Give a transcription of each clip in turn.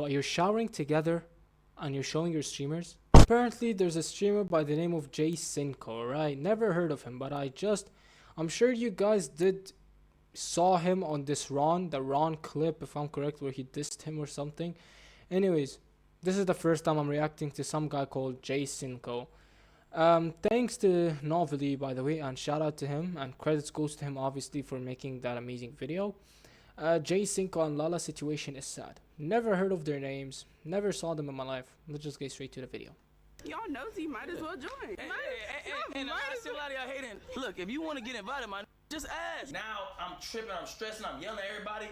but you're showering together and you're showing your streamers. Apparently there's a streamer by the name of cinco, right? Never heard of him, but I'm sure you guys saw him on the Ron clip, if I'm correct, where he dissed him or something. Anyways, this is the first time I'm reacting to some guy called cinco. Thanks to Novelty, by the way, and shout out to him, and credits goes to him obviously for making that amazing video. cinco and Lala situation is sad. Never heard of their names, never saw them in my life. Let's just get straight to the video. Y'all nosy, might as well join. Hey, I see a lot of y'all hating. Look, if you want to get invited, man, just ask. Now I'm tripping, I'm stressing, I'm yelling at everybody.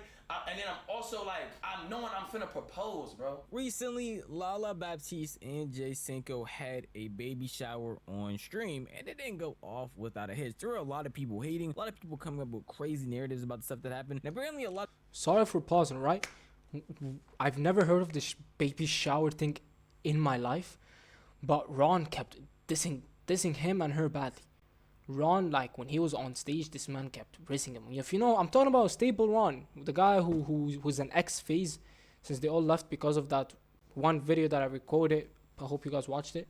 And then I'm also like, I'm knowing I'm finna propose, bro. Recently, Lala Baptiste and cinco had a baby shower on stream, and it didn't go off without a hitch. There were a lot of people hating, a lot of people coming up with crazy narratives about the stuff that happened, and apparently a lot. Sorry for pausing, right? I've never heard of this baby shower thing in my life, but Ron kept dissing him and her badly. Ron, like when he was on stage, this man kept raising him. If you know, I'm talking about stable Ron, the guy who's an ex-phase since they all left because of that one video that I recorded. I hope you guys watched it.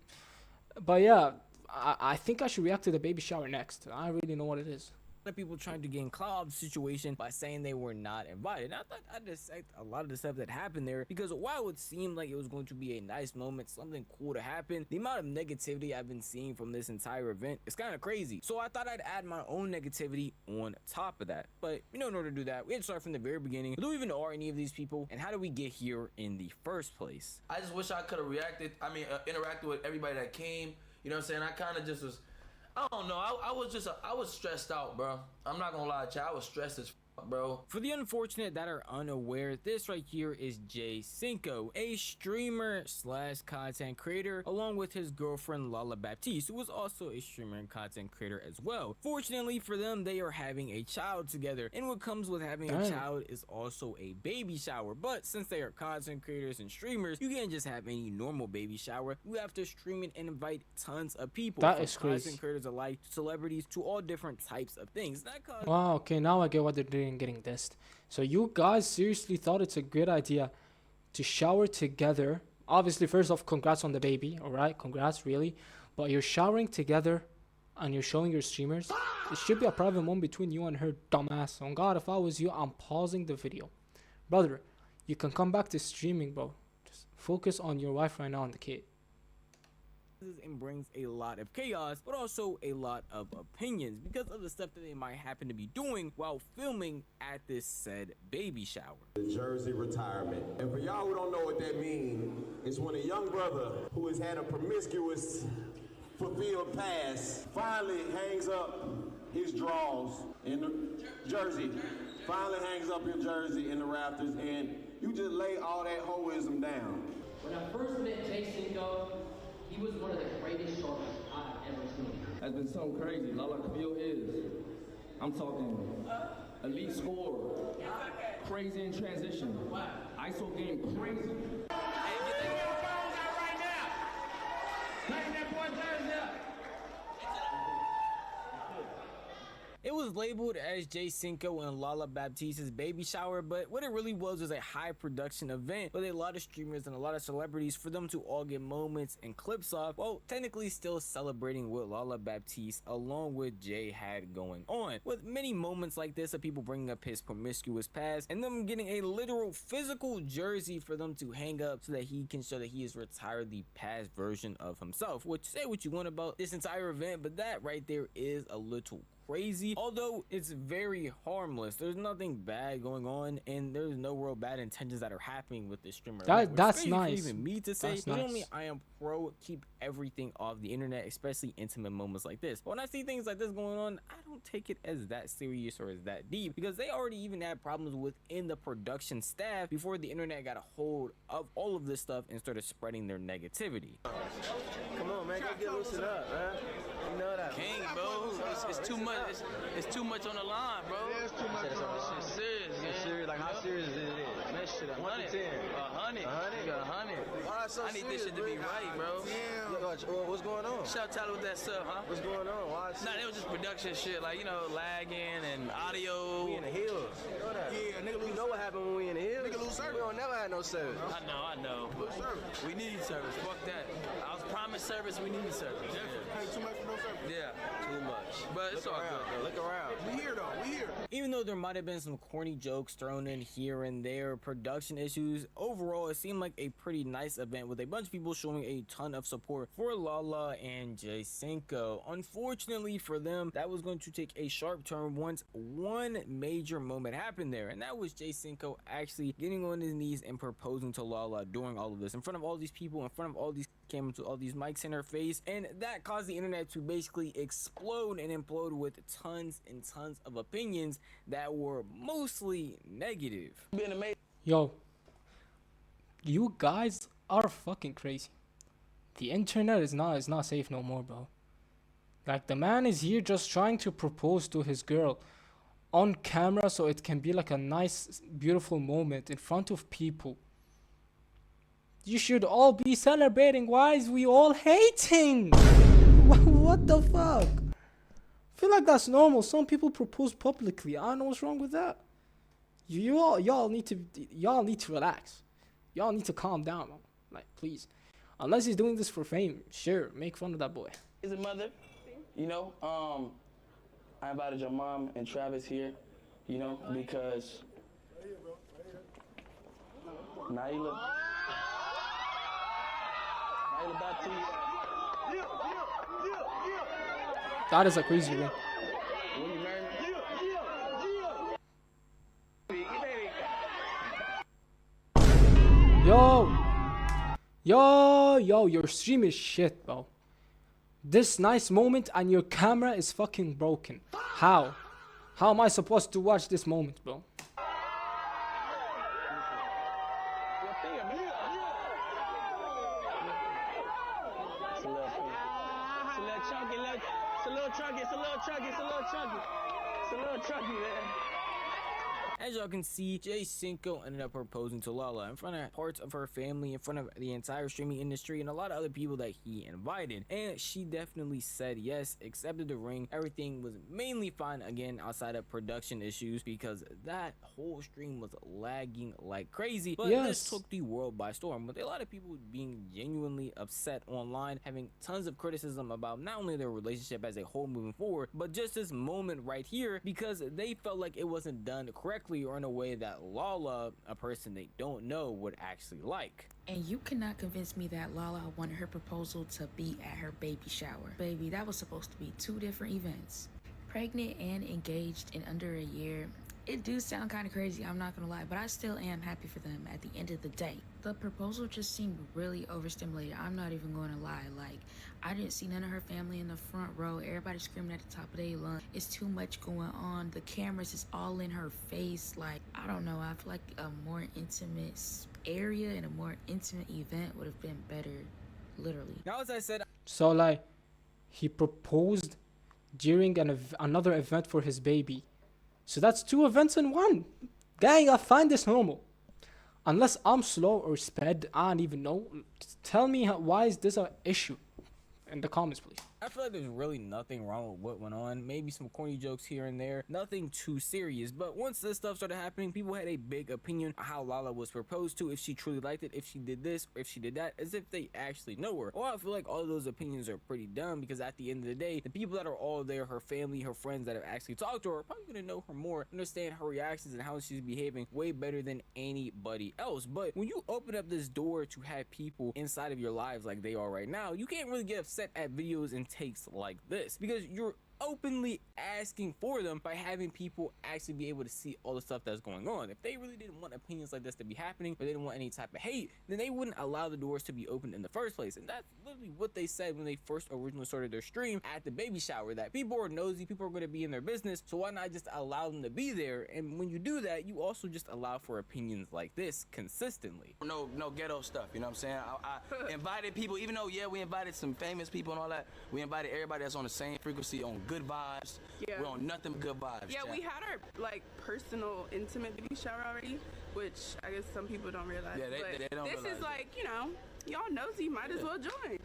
But yeah, I think I should react to the baby shower next. I don't really know what it is. Of people trying to gain clout of the situation by saying they were not invited. And I thought I'd dissect a lot of the stuff that happened there, because while it seemed like it was going to be a nice moment, something cool to happen, the amount of negativity I've been seeing from this entire event is kind of crazy. So I thought I'd add my own negativity on top of that. But you know, in order to do that, we had to start from the very beginning. Who even are any of these people, and how do we get here in the first place? I just wish I could have interacted with everybody that came. You know what I'm saying? I kind of just was, I don't know. I was stressed out, bro. I'm not gonna lie to you. I was stressed as bro. For the unfortunate that are unaware, this right here is cinco, a streamer slash content creator, along with his girlfriend Lala Baptiste, who was also a streamer and content creator as well. Fortunately for them, they are having a child together, and what comes with having a child is also a baby shower. But since they are content creators and streamers, you can't just have any normal baby shower. You have to stream it and invite tons of people. That is crazy. Content creators alike, celebrities, to all different types of things. Wow, okay, now I get what they're doing getting dissed. So you guys seriously thought it's a good idea to shower together. Obviously, first off, congrats on the baby. All right, congrats, really. But you're showering together and you're showing your streamers. It should be a private moment between you and her, dumbass. On God, if I was you, I'm pausing the video. Brother, you can come back to streaming, bro. Just focus on your wife right now and the kid. And brings a lot of chaos, but also a lot of opinions because of the stuff that they might happen to be doing while filming at this said baby shower. The Jersey retirement. And for y'all who don't know what that means, it's when a young brother who has had a promiscuous fulfilled past finally hangs up his drawers in the jersey. Finally hangs up his jersey in the rafters, and you just lay all that hoism down. When I first met cinco, he was one of the greatest shorters I've ever seen. That's been something crazy. Lala Camille is. I'm talking elite score, crazy in transition, ISO game crazy. Hey, get your phones out right now. Lighten that boy's jersey up. It was labeled as cinco and Lala Baptiste's baby shower, but what it really was a high production event with a lot of streamers and a lot of celebrities for them to all get moments and clips off, well, technically still celebrating what Lala Baptiste along with Jay had going on, with many moments like this of people bringing up his promiscuous past and them getting a literal physical jersey for them to hang up so that he can show that he has retired the past version of himself. Which, say what you want about this entire event, but that right there is a little crazy, although it's very harmless. There's nothing bad going on, and there's no real bad intentions that are happening with this streamer. That's nice. Even me to say, that's personally, nice. I am pro keep everything off the internet, especially intimate moments like this. But when I see things like this going on, I don't take it as that serious or as that deep, because they already even had problems within the production staff before the internet got a hold of all of this stuff and started spreading their negativity. Come on, man, go get loosened up, man. You know that. King, bro. It's too much. It's too much on the line, bro. Yeah, it's too much. It's serious. It's serious. Like, how serious is it? Man, shit, 100. 10. 100. 100? You got 100. Why I so I need this serious, shit to be right, bro. Damn. What's going on? Shout out Tyler with that sub, huh? What's going on? Why? Nah, it was just production shit, like, you know, lagging and audio. We in the hills. You know that? Yeah, nigga You know what happened when we in the hills? Nigga lose service. We don't never have no service. I know. Lose service. We need service. Fuck that. I was promised service. We need service. Pay too much for no service. Yeah. Too much. But it's Look all around, good, though. Look around. We here though. We here. Even though there might have been some corny jokes thrown in here and there, production issues, overall it seemed like a pretty nice event with a bunch of people showing a ton of support for Lala and Jay Cinco. Unfortunately for them, that was going to take a sharp turn once one major moment happened there, and that was Jay Cinco actually getting on his knees and proposing to Lala during all of this, in front of all these people, in front of all these cameras, with all these mics in her face, and that caused the internet to basically explode and implode with tons and tons of opinions that were mostly negative. Being amazing. Yo, you guys are fucking crazy. The internet is not safe no more, bro. Like, the man is here just trying to propose to his girl on camera so it can be like a nice, beautiful moment in front of people. You should all be celebrating. Why is we all hating? What the fuck? I feel like that's normal. Some people propose publicly. I don't know what's wrong with that. Y'all need to relax. Y'all need to calm down, man. Like, please. Unless he's doing this for fame, sure, make fun of that boy. Is a mother, you know, I invited your mom and Travis here, you know, because Naila Baptiste. That is a crazy one. Will you marry me? Yo, your stream is shit, bro. This nice moment and your camera is fucking broken. How? How am I supposed to watch this moment, bro? As y'all can see, Jay Cinco ended up proposing to Lala in front of parts of her family, in front of the entire streaming industry, and a lot of other people that he invited. And she definitely said yes, accepted the ring. Everything was mainly fine, again, outside of production issues, because that whole stream was lagging like crazy. But this took the world by storm, with a lot of people being genuinely upset online, having tons of criticism about not only their relationship as a whole moving forward, but just this moment right here, because they felt like it wasn't done correctly or in a way that Lala, a person they don't know, would actually like. And you cannot convince me that Lala wanted her proposal to be at her baby shower. Baby, that was supposed to be two different events. Pregnant and engaged in under a year. It do sound kind of crazy, I'm not gonna lie, but I still am happy for them at the end of the day. The proposal just seemed really overstimulated, I'm not even going to lie. Like, I didn't see none of her family in the front row, everybody screaming at the top of their lungs. It's too much going on, the cameras is all in her face. Like, I don't know, I feel like a more intimate area and a more intimate event would have been better, literally. Now, as I said, so like, he proposed during another event for his baby. So that's two events in one. Gang, I find this normal. Unless I'm slow or sped, I don't even know. Just tell me why is this an issue in the comments, please. I feel like there's really nothing wrong with what went on. Maybe some corny jokes here and there. Nothing too serious. But once this stuff started happening, people had a big opinion on how Lala was proposed to, if she truly liked it, if she did this, or if she did that, as if they actually know her. Well, I feel like all of those opinions are pretty dumb, because at the end of the day, the people that are all there, her family, her friends that have actually talked to her, are probably going to know her more, understand her reactions and how she's behaving way better than anybody else. But when you open up this door to have people inside of your lives like they are right now, you can't really get upset at videos and takes like this, because you're openly asking for them by having people actually be able to see all the stuff that's going on. If they really didn't want opinions like this to be happening, or they didn't want any type of hate, then they wouldn't allow the doors to be opened in the first place. And that's literally what they said when they first originally started their stream at the baby shower, that people are nosy, people are going to be in their business, so why not just allow them to be there? And when you do that, you also just allow for opinions like this consistently. No ghetto stuff, you know what I'm saying? I invited people, even though, yeah, we invited some famous people and all that, we invited everybody that's on the same frequency, on good vibes. Yeah. We're on nothing but good vibes. Yeah, chat. we had our like personal, intimate baby shower already, which I guess some people don't realize. Yeah, they don't this realize is like, you know, Y'all nosy, might as well join.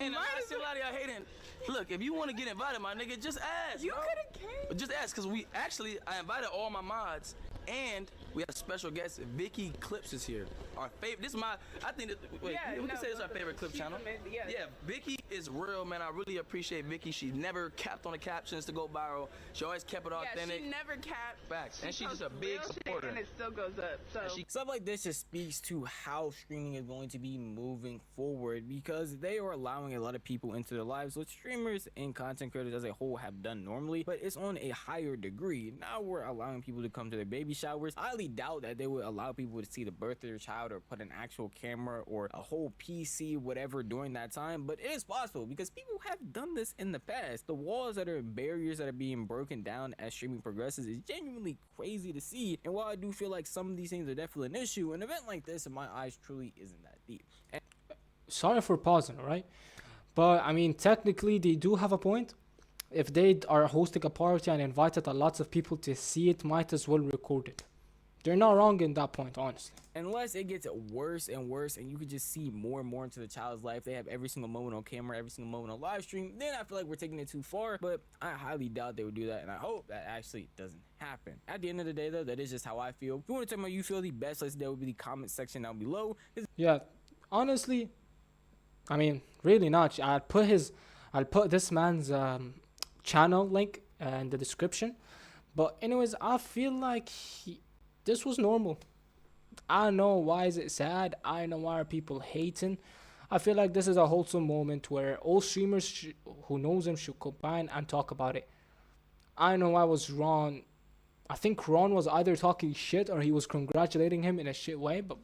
And a lot of y'all hating. Look, if you want to get invited, my nigga, just ask. You bro. could have came. Just ask, cause I invited all my mods, and we have a special guest. Vicky Clips is here. Our favorite. This is I think. We can say this is our favorite clip channel. Yeah, Vicky is real, man. I really appreciate Vicky. She never capped on the captions to go viral. She always kept it authentic. Yeah, she never capped. Facts. And she's just a big supporter. And it still goes up. So stuff like this just speaks to how streaming is going to be moving forward, because they are allowing a lot of people into their lives, which streamers and content creators as a whole have done normally, but it's on a higher degree. Now we're allowing people to come to their baby showers. I highly doubt that they would allow people to see the birth of their child or put an actual camera or a whole PC, whatever, during that time, but it is possible because people have done this in the past. The walls that are barriers that are being broken down as streaming progresses is genuinely crazy to see, and while I do feel like some of these things are definitely an issue, an event like this in my eyes truly isn't that deep. And sorry for pausing, alright? But I mean, technically they do have a point. If they are hosting a party and invited a lots of people to see it, might as well record it. They're not wrong in that point, honestly. Unless it gets worse and worse and you can just see more and more into the child's life, they have every single moment on camera, every single moment on live stream, then I feel like we're taking it too far. But I highly doubt they would do that, and I hope that actually doesn't happen. At the end of the day though, that is just how I feel. If you want to tell me how you feel, the best place there would be the comment section down below. Yeah, honestly, I mean, really not. I'll put this man's channel link in the description. But anyways, I feel like this was normal. I know why is it sad. I know why are people hating. I feel like this is a wholesome moment where all streamers who knows him should combine and talk about it. I know I was wrong. I think Ron was either talking shit or he was congratulating him in a shit way. But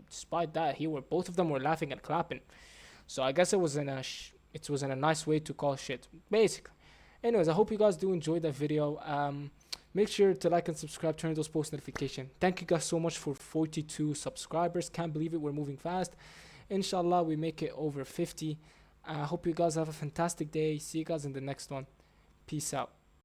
despite that, both of them were laughing and clapping. So I guess it was in a nice way to call shit, basically. Anyways, I hope you guys do enjoy that video. Make sure to like and subscribe, turn those post notifications. Thank you guys so much for 42 subscribers. Can't believe it, we're moving fast. Inshallah, we make it over 50. I hope you guys have a fantastic day. See you guys in the next one. Peace out.